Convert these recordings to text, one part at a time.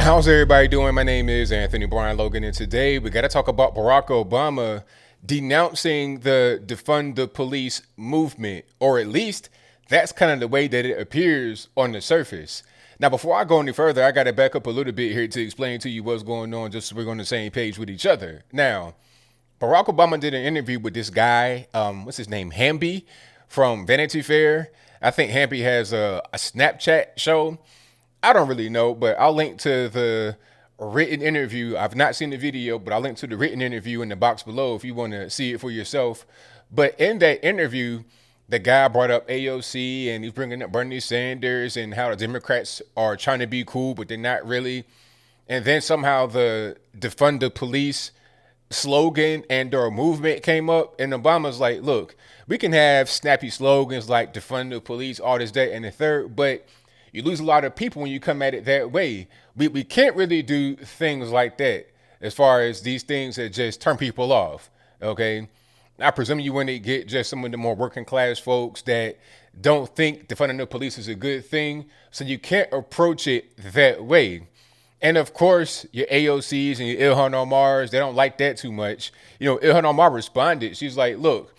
How's everybody doing? My name is Anthony Brian Logan, and today we got to talk about Barack Obama denouncing the Defund the Police movement, or at least that's kind of the way that it appears on the surface. Now, before I go any further, I got to back up a little bit here to explain to you what's going on, just so we're on the same page with each other. Now, Barack Obama did an interview with this guy, what's his name, Hamby from Vanity Fair. I think Hamby has a Snapchat show. I don't really know, but I'll link to the written interview. I've not seen the video, but I'll link to the written interview in the box below if you want to see it for yourself. But in that interview, the guy brought up AOC and he's bringing up Bernie Sanders and how the Democrats are trying to be cool, but they're not really. And then somehow the Defund the Police slogan and or movement came up, and Obama's like, look, we can have snappy slogans like Defund the Police, all this, that, and the third, but you lose a lot of people when you come at it that way. We can't really do things like that as far as these things that just turn people off, okay? I presume you want to get just some of the more working class folks that don't think defunding the police is a good thing, so you can't approach it that way. And of course, your AOCs and your Ilhan Omars, they don't like that too much. You know, Ilhan Omar responded. She's like, look,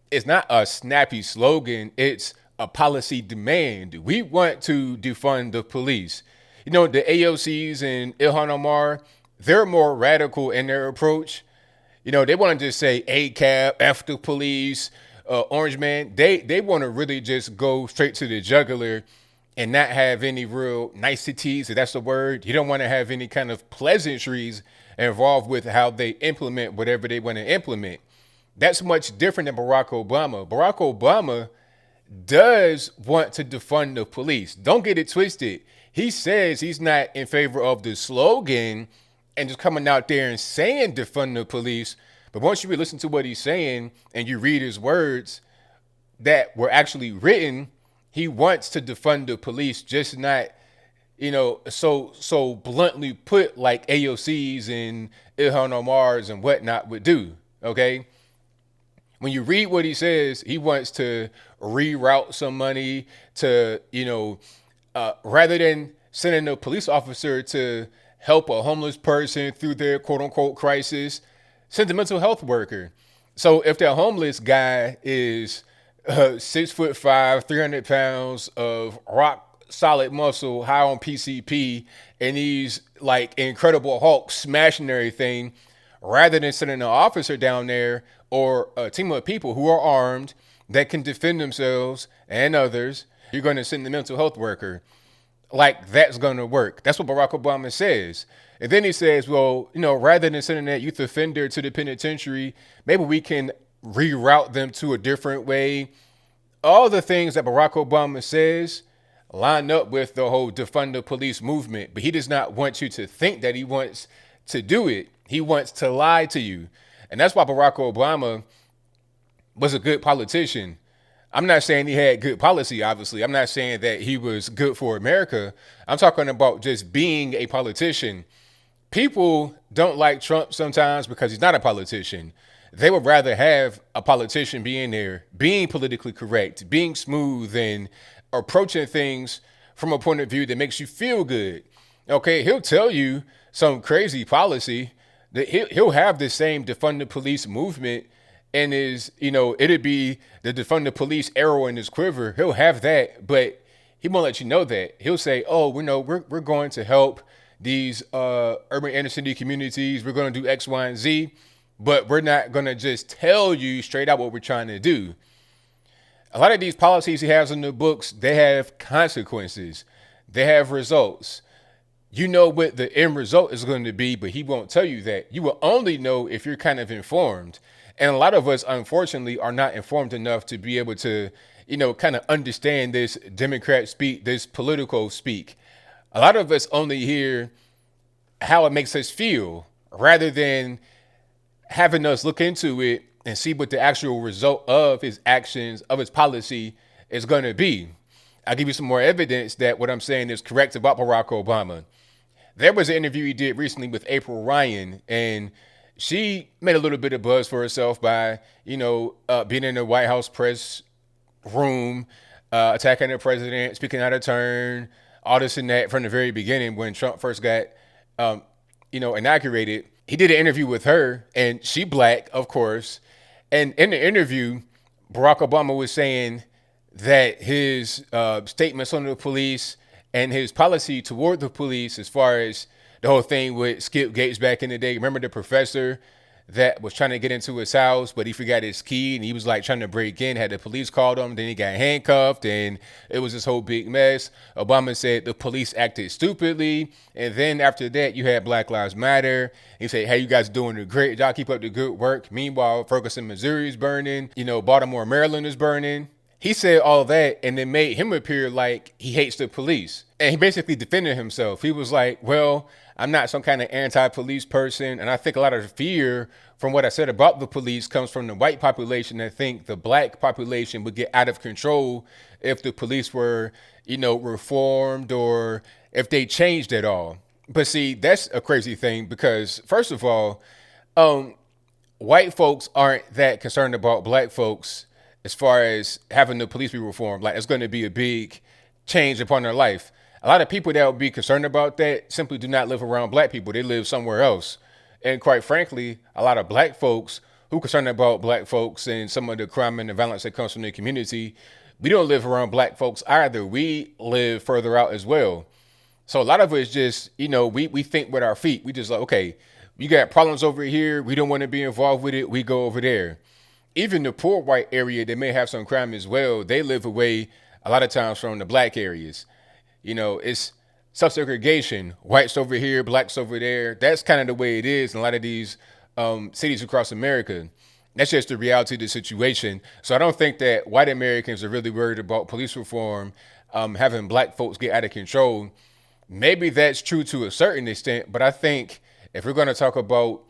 it's not a snappy slogan. It's a policy demand. We want to defund the police. You know, the AOCs and Ilhan Omar, they're more radical in their approach. You know, they want to just say ACAB, F the police, Orange Man. They want to really just go straight to the jugular and not have any real niceties, if that's the word. You don't want to have any kind of pleasantries involved with how they implement whatever they want to implement. That's much different than Barack Obama. Barack Obama does want to defund the police. Don't get it twisted. He says he's not in favor of the slogan and just coming out there and saying defund the police. But once you listen to what he's saying and you read his words that were actually written, he wants to defund the police, just not, you know, so bluntly put like AOCs and Ilhan Omars and whatnot would do, okay? When you read what he says, he wants to reroute some money to, you know, rather than sending a police officer to help a homeless person through their quote unquote crisis, send a mental health worker. So if that homeless guy is 6'5", 300 pounds of rock solid muscle, high on PCP, and he's like Incredible Hulk smashing everything, rather than sending an officer down there or a team of people who are armed that can defend themselves and others, you're going to send the mental health worker. Like, that's going to work. That's what Barack Obama says. And then he says, well, you know, rather than sending that youth offender to the penitentiary, maybe we can reroute them to a different way. All the things that Barack Obama says line up with the whole defund the police movement, but he does not want you to think that he wants to do it. He wants to lie to you. And that's why Barack Obama was a good politician. I'm not saying he had good policy, obviously. I'm not saying that he was good for America. I'm talking about just being a politician. People don't like Trump sometimes because he's not a politician. They would rather have a politician being there, being politically correct, being smooth, and approaching things from a point of view that makes you feel good. Okay, he'll tell you some crazy policy that he'll have the same defund the police movement, and is, you know, it'd be the defund the police arrow in his quiver. He'll have that, but he won't let you know that. He'll say, oh, we're going to help these urban inner city communities. We're going to do X, Y, and Z, but we're not going to just tell you straight out what we're trying to do. A lot of these policies he has in the books, they have consequences. They have results. You know what the end result is going to be, but he won't tell you that. You will only know if you're kind of informed. And a lot of us, unfortunately, are not informed enough to be able to, you know, kind of understand this Democrat speak, this political speak. A lot of us only hear how it makes us feel rather than having us look into it and see what the actual result of his actions, of his policy is going to be. I'll give you some more evidence that what I'm saying is correct about Barack Obama. There was an interview he did recently with April Ryan, and she made a little bit of buzz for herself by, you know, being in the White House press room, attacking the president, speaking out of turn, all this and that from the very beginning when Trump first got inaugurated, he did an interview with her, and she black, of course. And in the interview, Barack Obama was saying that his statements on the police and his policy toward the police, as far as the whole thing with Skip Gates back in the day. Remember the professor that was trying to get into his house, but he forgot his key and he was like trying to break in, had the police called him, then he got handcuffed and it was this whole big mess. Obama said the police acted stupidly. And then after that, you had Black Lives Matter. He said, hey, you guys doing a great job, keep up the good work. Meanwhile, Ferguson, Missouri is burning, Baltimore, Maryland is burning. He said all that and it made him appear like he hates the police. And he basically defended himself. He was like, well, I'm not some kind of anti-police person. And I think a lot of the fear from what I said about the police comes from the white population that think the black population would get out of control if the police were, reformed or if they changed at all. But see, that's a crazy thing because, first of all, white folks aren't that concerned about black folks as far as having the police be reformed. Like, it's going to be a big change upon their life. A lot of people that would be concerned about that simply do not live around black people. They live somewhere else. And quite frankly, a lot of black folks who are concerned about black folks and some of the crime and the violence that comes from the community, we don't live around black folks either. We live further out as well. So a lot of us just, we think with our feet. We just like, okay, you got problems over here. We don't want to be involved with it. We go over there. Even the poor white area that may have some crime as well, they live away a lot of times from the black areas. It's self-segregation, whites over here, blacks over there. That's kind of the way it is in a lot of these cities across America. That's just the reality of the situation. So I don't think that white Americans are really worried about police reform, having black folks get out of control. Maybe that's true to a certain extent, but I think if we're going to talk about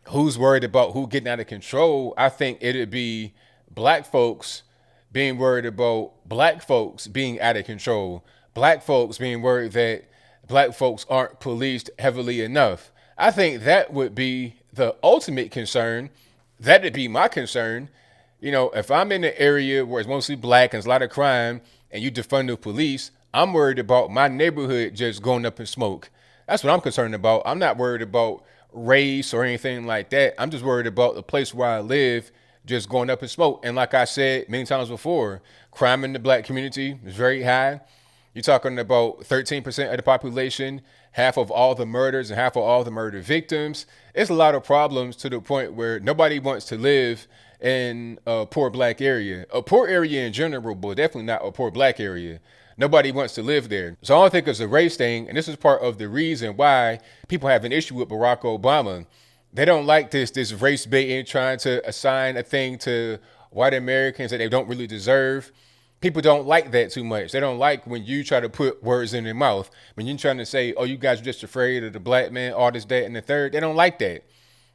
who's worried about who getting out of control, I think it'd be black folks being worried about black folks being out of control. Black folks being worried that black folks aren't policed heavily enough. I think that would be the ultimate concern. That'd be my concern. If I'm in an area where it's mostly black and there's a lot of crime and you defund the police, I'm worried about my neighborhood just going up in smoke. That's what I'm concerned about. I'm not worried about race or anything like that. I'm just worried about the place where I live just going up in smoke. And like I said many times before, crime in the black community is very high. You're talking about 13% of the population, half of all the murders and half of all the murder victims. It's a lot of problems to the point where nobody wants to live in a poor black area. A poor area in general, but definitely not a poor black area. Nobody wants to live there. So I don't think it's a race thing. And this is part of the reason why people have an issue with Barack Obama. They don't like this race baiting, trying to assign a thing to white Americans that they don't really deserve. People don't like that too much. They don't like when you try to put words in their mouth. When you're trying to say, oh, you guys are just afraid of the black man, all this, that, and the third. They don't like that.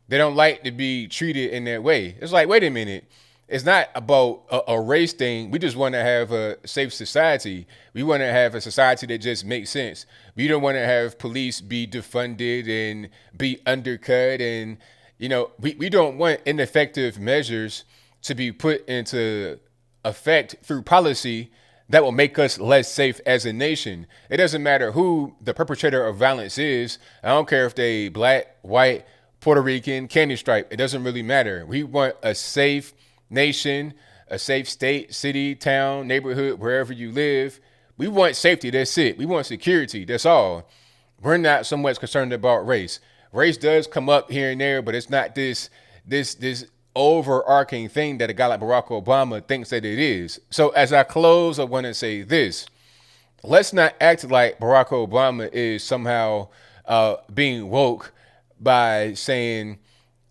They don't like to be treated in that way. It's like, wait a minute. It's not about a race thing. We just want to have a safe society. We want to have a society that just makes sense. We don't want to have police be defunded and be undercut. And, we don't want ineffective measures to be put into effect through policy that will make us less safe as a nation. It doesn't matter who the perpetrator of violence is. I don't care if they black, white, Puerto Rican, candy stripe. It doesn't really matter. We want a safe nation, a safe state, city, town, neighborhood, wherever you live. We want safety. That's it. We want security. That's all. We're not so much concerned about race. Race does come up here and there, but it's not this overarching thing that a guy like Barack Obama thinks that it is. So as I close, I want to say this. Let's not act like Barack Obama is somehow being woke by saying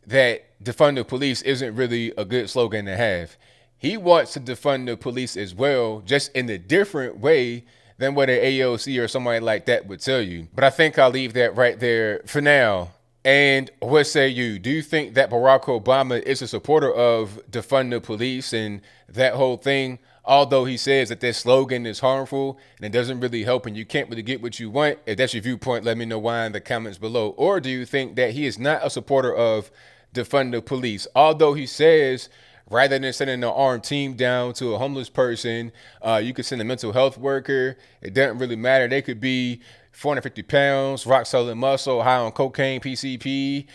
that defund the police isn't really a good slogan to have. He wants to defund the police as well, just in a different way than what an AOC or somebody like that would tell you. But I think I'll leave that right there for now. And what say you? Do you think that Barack Obama is a supporter of defund the police and that whole thing? Although he says that this slogan is harmful and it doesn't really help and you can't really get what you want. If that's your viewpoint, let me know why in the comments below. Or do you think that he is not a supporter of defund the police? Although he says rather than sending an armed team down to a homeless person, you could send a mental health worker. It doesn't really matter. They could be 450 pounds, rock solid muscle, high on cocaine, PCP,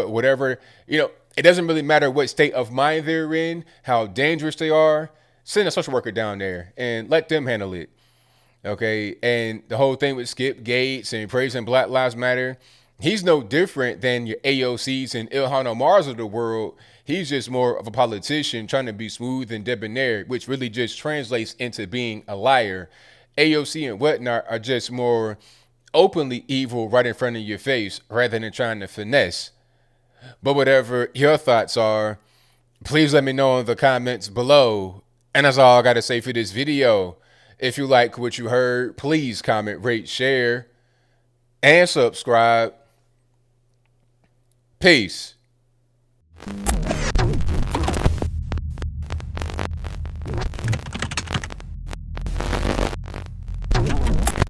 whatever. It doesn't really matter what state of mind they're in, how dangerous they are. Send a social worker down there and let them handle it. Okay. And the whole thing with Skip Gates and praising Black Lives Matter, he's no different than your AOCs and Ilhan Omar's of the world. He's just more of a politician trying to be smooth and debonair, which really just translates into being a liar. AOC and whatnot are just more openly evil right in front of your face rather than trying to finesse. But whatever your thoughts are, please let me know in the comments below. And that's all I got to say for this video. If you like what you heard, please comment, rate, share, and subscribe. Peace.